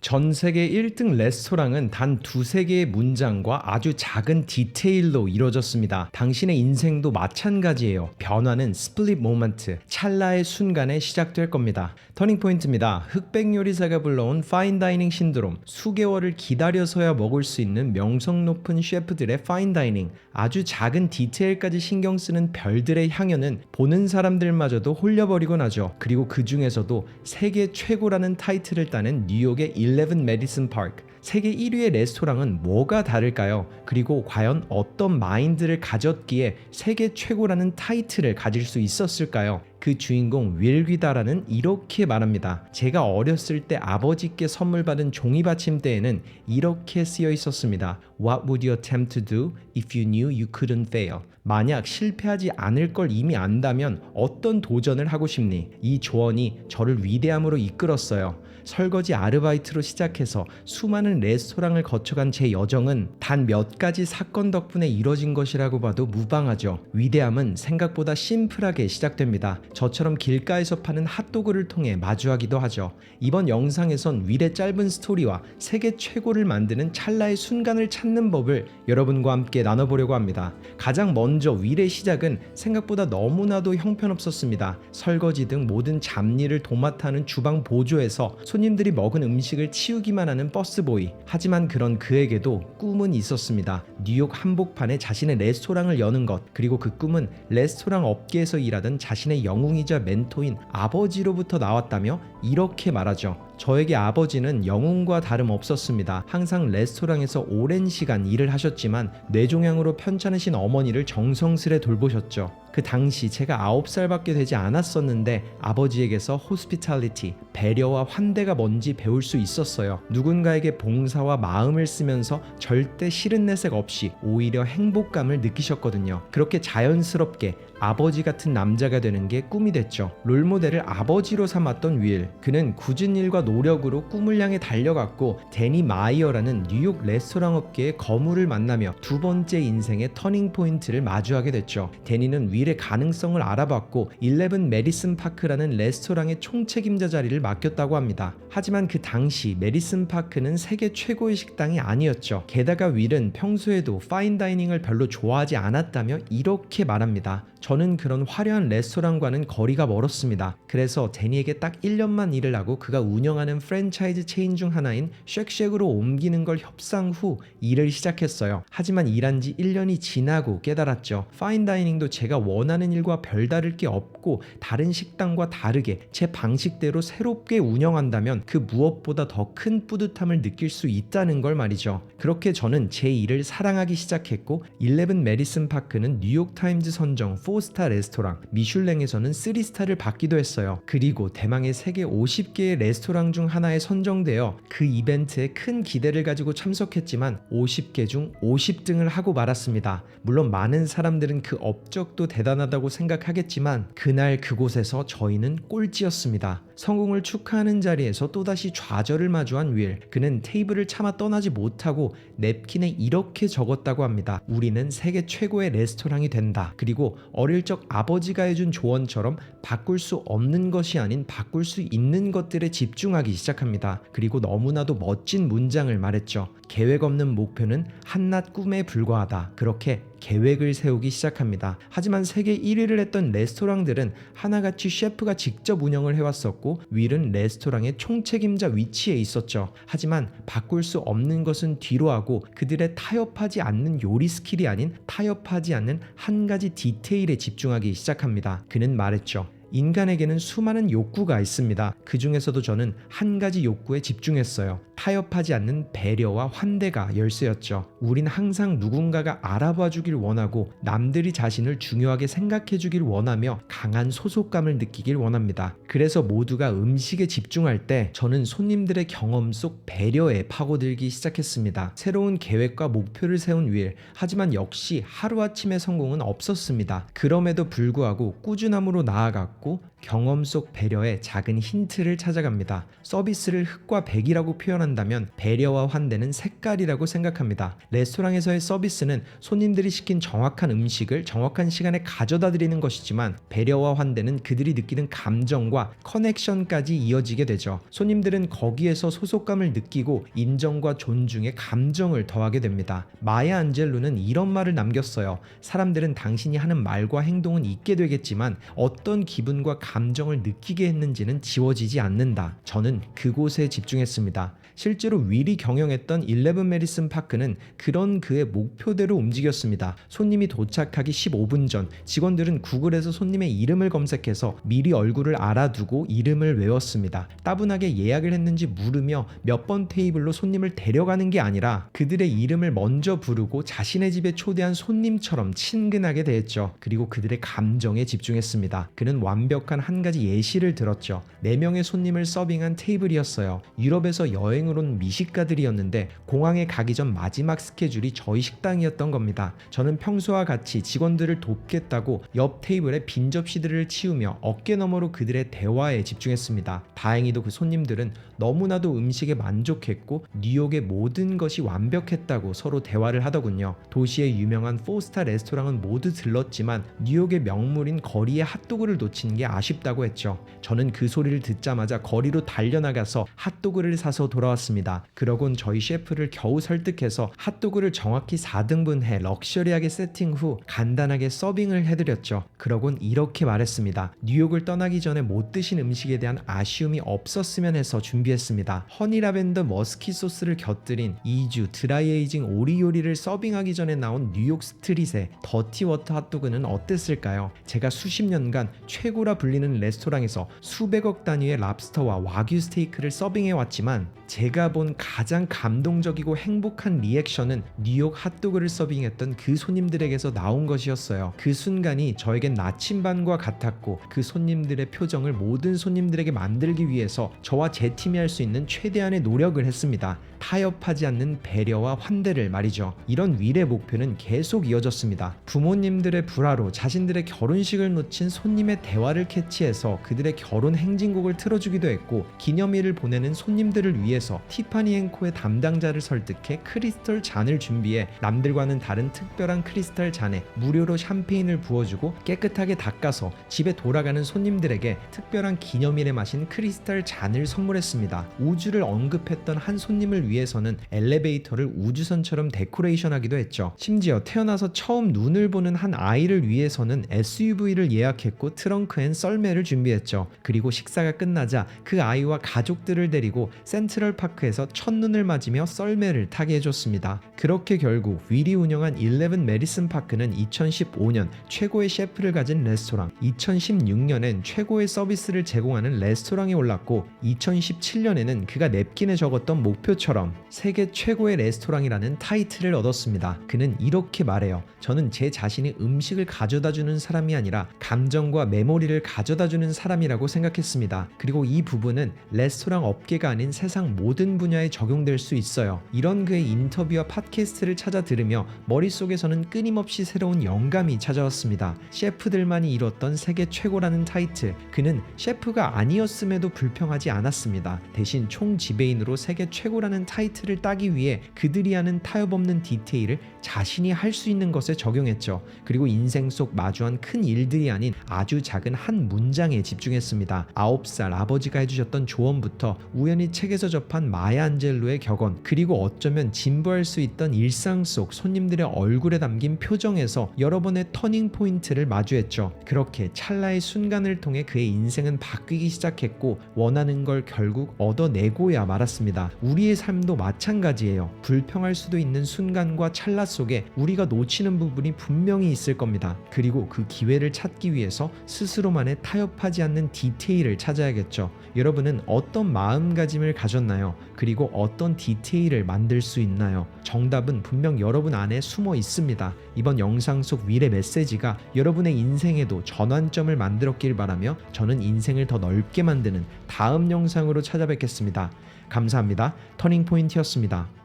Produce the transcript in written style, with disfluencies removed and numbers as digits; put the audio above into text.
전 세계 1등 레스토랑은 단 두세 개의 문장과 아주 작은 디테일로 이루어졌습니다. 당신의 인생도 마찬가지예요. 변화는 스플릿 모먼트, 찰나의 순간에 시작될 겁니다. 터닝 포인트입니다. 흑백 요리사가 불러온 파인다이닝 신드롬, 수개월을 기다려서야 먹을 수 있는 명성 높은 셰프들의 파인다이닝, 아주 작은 디테일까지 신경 쓰는 별들의 향연은 보는 사람들마저도 홀려버리곤 하죠. 그리고 그 중에서도 세계 최고라는 타이틀을 따는 뉴욕의 11 메디슨 파크, 세계 1위의 레스토랑은 뭐가 다를까요? 그리고 과연 어떤 마인드를 가졌기에 세계 최고라는 타이틀을 가질 수 있었을까요? 그 주인공 윌 귀다라는 이렇게 말합니다. 제가 어렸을 때 아버지께 선물 받은 종이 받침대에는 이렇게 쓰여 있었습니다. What would you attempt to do if you knew you couldn't fail? 만약 실패하지 않을 걸 이미 안다면 어떤 도전을 하고 싶니? 이 조언이 저를 위대함으로 이끌었어요. 설거지 아르바이트로 시작해서 수많은 레스토랑을 거쳐간 제 여정은 단 몇 가지 사건 덕분에 이뤄진 것이라고 봐도 무방하죠. 위대함은 생각보다 심플하게 시작됩니다. 저처럼 길가에서 파는 핫도그를 통해 마주하기도 하죠. 이번 영상에선 윌의 짧은 스토리와 세계 최고를 만드는 찰나의 순간을 찾는 법을 여러분과 함께 나눠보려고 합니다. 가장 먼저 윌의 시작은 생각보다 너무나도 형편없었습니다. 설거지 등 모든 잡일을 도맡아 하는 주방 보조에서 손님들이 먹은 음식을 치우기만 하는 버스보이. 하지만 그런 그에게도 꿈은 있었습니다. 뉴욕 한복판에 자신의 레스토랑을 여는 것, 그리고 그 꿈은 레스토랑 업계에서 일하던 자신의 영웅이자 멘토인 아버지로부터 나왔다며 이렇게 말하죠. 저에게 아버지는 영웅과 다름없었습니다. 항상 레스토랑에서 오랜 시간 일을 하셨지만 뇌종양으로 편찮으신 어머니를 정성스레 돌보셨죠. 그 당시 제가 9살밖에 되지 않았었는데 아버지에게서 호스피탈리티, 배려와 환대가 뭔지 배울 수 있었어요. 누군가에게 봉사와 마음을 쓰면서 절대 싫은 내색 없이 오히려 행복감을 느끼셨거든요. 그렇게 자연스럽게 아버지 같은 남자가 되는 게 꿈이 됐죠. 롤모델을 아버지로 삼았던 윌, 그는 굳은 일과 노력으로 꿈을 향해 달려갔고 데니 마이어라는 뉴욕 레스토랑 업계의 거물을 만나며 두 번째 인생의 터닝 포인트를 마주하게 됐죠. 데니는 윌의 가능성을 알아봤고 11 메디슨 파크라는 레스토랑의 총책임자 자리를 맡겼다고 합니다. 하지만 그 당시 메디슨 파크는 세계 최고의 식당이 아니었죠. 게다가 윌은 평소에도 파인다이닝을 별로 좋아하지 않았다며 이렇게 말합니다. 저는 그런 화려한 레스토랑과는 거리가 멀었습니다. 그래서 데니에게 딱 1년만 일을 하고 그가 운영하는 프랜차이즈 체인 중 하나인 쉑쉑으로 옮기는 걸 협상 후 일을 시작했어요. 하지만 일한 지 1년이 지나고 깨달았죠. 파인다이닝도 제가 원하는 일과 별다를 게 없고 다른 식당과 다르게 제 방식대로 새롭게 운영한다면 그 무엇보다 더 큰 뿌듯함을 느낄 수 있다는 걸 말이죠. 그렇게 저는 제 일을 사랑하기 시작했고 11 메디슨 파크는 뉴욕타임즈 선정 4스타 레스토랑, 미슐랭에서는 3스타를 받기도 했어요. 그리고 대망의 세계 50개의 레스토랑 중 하나에 선정되어 그 이벤트에 큰 기대를 가지고 참석했지만 50개 중 50등을 하고 말았습니다. 물론 많은 사람들은 그 업적도 대단하다고 생각하겠지만 그날 그곳에서 저희는 꼴찌였습니다. 성공을 축하하는 자리에서 또다시 좌절을 마주한 윌, 그는 테이블을 차마 떠나지 못하고 냅킨에 이렇게 적었다고 합니다. 우리는 세계 최고의 레스토랑이 된다. 그리고 어릴 적 아버지가 해준 조언처럼 바꿀 수 없는 것이 아닌 바꿀 수 있는 것들에 집중하기 시작합니다. 그리고 너무나도 멋진 문장을 말했죠. 계획 없는 목표는 한낱 꿈에 불과하다. 그렇게 계획을 세우기 시작합니다. 하지만 세계 1위를 했던 레스토랑들은 하나같이 셰프가 직접 운영을 해왔었고 윌은 레스토랑의 총책임자 위치에 있었죠. 하지만 바꿀 수 없는 것은 뒤로 하고 그들의 타협하지 않는 요리 스킬이 아닌 타협하지 않는 한 가지 디테일에 집중하기 시작합니다. 그는 말했죠. 인간에게는 수많은 욕구가 있습니다. 그 중에서도 저는 한 가지 욕구에 집중했어요. 타협하지 않는 배려와 환대가 열쇠였죠. 우린 항상 누군가가 알아봐 주길 원하고 남들이 자신을 중요하게 생각해 주길 원하며 강한 소속감을 느끼길 원합니다. 그래서 모두가 음식에 집중할 때 저는 손님들의 경험 속 배려에 파고들기 시작했습니다. 새로운 계획과 목표를 세운 윌, 하지만 역시 하루아침의 성공은 없었습니다. 그럼에도 불구하고 꾸준함으로 나아갔고 경험 속 배려의 작은 힌트를 찾아갑니다. 서비스를 흑과 백이라고 표현한다면 배려와 환대는 색깔이라고 생각합니다. 레스토랑에서의 서비스는 손님들이 시킨 정확한 음식을 정확한 시간에 가져다 드리는 것이지만 배려와 환대는 그들이 느끼는 감정과 커넥션까지 이어지게 되죠. 손님들은 거기에서 소속감을 느끼고 인정과 존중의 감정을 더하게 됩니다. 마야 안젤루는 이런 말을 남겼어요. 사람들은 당신이 하는 말과 행동은 잊게 되겠지만 어떤 기분과 감정을 느끼게 했는지는 지워지지 않는다. 저는 그곳에 집중했습니다. 실제로 윌이 경영했던 11 메디슨 파크는 그런 그의 목표대로 움직였습니다. 손님이 도착하기 15분 전 직원들은 구글에서 손님의 이름을 검색해서 미리 얼굴을 알아두고 이름을 외웠습니다. 따분하게 예약을 했는지 물으며 몇 번 테이블로 손님을 데려가는 게 아니라 그들의 이름을 먼저 부르고 자신의 집에 초대한 손님처럼 친근하게 대했죠. 그리고 그들의 감정에 집중했습니다. 그는 완벽한 한 가지 예시를 들었죠. 4명의 손님을 서빙한 테이블이었어요. 유럽에서 여행을 온 미식가들이었는데 공항에 가기 전 마지막 스케줄이 저희 식당이었던 겁니다. 저는 평소와 같이 직원들을 돕겠다고 옆 테이블에 빈 접시들을 치우며 어깨너머로 그들의 대화에 집중했습니다. 다행히도 그 손님들은 너무나도 음식에 만족했고 뉴욕의 모든 것이 완벽했다고 서로 대화를 하더군요. 도시의 유명한 4스타 레스토랑은 모두 들렀지만 뉴욕의 명물인 거리의 핫도그를 놓친 게 아쉽다고 했죠. 저는 그 소리를 듣자마자 거리로 달려나가서 핫도그를 사서 돌아왔습니다. 그러곤 저희 셰프를 겨우 설득해서 핫도그를 정확히 4등분해 럭셔리하게 세팅 후 간단하게 서빙을 해드렸죠. 그러곤 이렇게 말했습니다. 뉴욕을 떠나기 전에 못 드신 음식에 대한 아쉬움이 없었으면 해서 준비했습니다. 허니 라벤더 머스키 소스를 곁들인 2주 드라이 에이징 오리 요리를 서빙하기 전에 나온 뉴욕 스트릿의 더티 워터 핫도그는 어땠을까요? 제가 수십 년간 최고라 불리는 레스토랑에서 수백억 단위의 랍스터와 와규 스테이크를 서빙해왔지만 제가 본 가장 감동적이고 행복한 리액션은 뉴욕 핫도그를 서빙했던 그 손님들에게서 나온 것이었어요. 그 순간이 저에겐 나침반과 같았고 그 손님들의 표정을 모든 손님들에게 만들기 위해서 저와 제 팀이 할 수 있는 최대한의 노력을 했습니다. 타협하지 않는 배려와 환대를 말이죠. 이런 윌의 목표는 계속 이어졌습니다. 부모님들의 불화로 자신들의 결혼식을 놓친 손님의 대화를 캐치해서 그들의 결혼 행진곡을 틀어주기도 했고 기념일을 보내는 손님들을 위해서 티파니 앤코의 담당자를 설득해 크리스털 잔을 준비해 남들과는 다른 특별한 크리스탈 잔에 무료로 샴페인을 부어주고 깨끗하게 닦아서 집에 돌아가는 손님들에게 특별한 기념일에 마신 크리스탈 잔을 선물했습니다. 우주를 언급했던 한 손님을 위해서는 엘리베이터를 우주선처럼 데코레이션하기도 했죠. 심지어 태어나서 처음 눈을 보는 한 아이를 위해서는 SUV를 예약했고 트렁크엔 썰매를 준비했죠. 그리고 식사가 끝나자 그 아이와 가족들을 데리고 센트럴파크에서 첫눈을 맞으며 썰매를 타게 해줬습니다. 그렇게 결국 윌이 운영한 11 메디슨 파크는 2015년 최고의 셰프를 가진 레스토랑, 2016년엔 최고의 서비스를 제공하는 레스토랑에 올랐고 2017년에는 그가 냅킨에 적었던 목표처럼 세계 최고의 레스토랑이라는 타이틀을 얻었습니다. 그는 이렇게 말해요. 저는 제 자신이 음식을 가져다주는 사람이 아니라 감정과 메모리를 가져다주는 사람이라고 생각했습니다. 그리고 이 부분은 레스토랑 업계가 아닌 세상 모든 분야에 적용될 수 있어요. 이런 그의 인터뷰와 팟캐스트를 찾아 들으며 머릿속에서는 끊임없이 새로운 영감이 찾아왔습니다. 셰프들만이 이뤘던 세계 최고라는 타이틀, 그는 셰프가 아니었음에도 불평하지 않았습니다. 대신 총지배인으로 세계 최고라는 타이틀을 따기 위해 그들이 하는 타협 없는 디테일을 자신이 할 수 있는 것에 적용했죠. 그리고 인생 속 마주한 큰 일들이 아닌 아주 작은 한 문장에 집중했습니다. 9살 아버지가 해주셨던 조언부터 우연히 책에서 접한 마야 안젤로의 격언, 그리고 어쩌면 진부할 수 있던 일상 속 손님들의 얼굴에 담긴 표정에서 여러 번의 터닝 포인트를 마주했죠. 그렇게 찰나의 순간을 통해 그의 인생은 바뀌기 시작했고 원하는 걸 결국 얻어내고야 말았습니다. 우리의 삶도 마찬가지예요. 불평할 수도 있는 순간과 찰나 속에 우리가 놓치는 부분이 분명히 있을 겁니다. 그리고 그 기회를 찾기 위해서 스스로만의 타협하지 않는 디테일을 찾아야겠죠. 여러분은 어떤 마음가짐을 가졌나요? 그리고 어떤 디테일을 만들 수 있나요? 정답은 분명 여러분 안에 숨어 있습니다. 이번 영상 속 윌의 메시지가 여러분의 인생에도 전환점을 만들었길 바라며 저는 인생을 더 넓게 만드는 다음 영상으로 찾아뵙겠습니다. 감사합니다. 터닝포인트였습니다.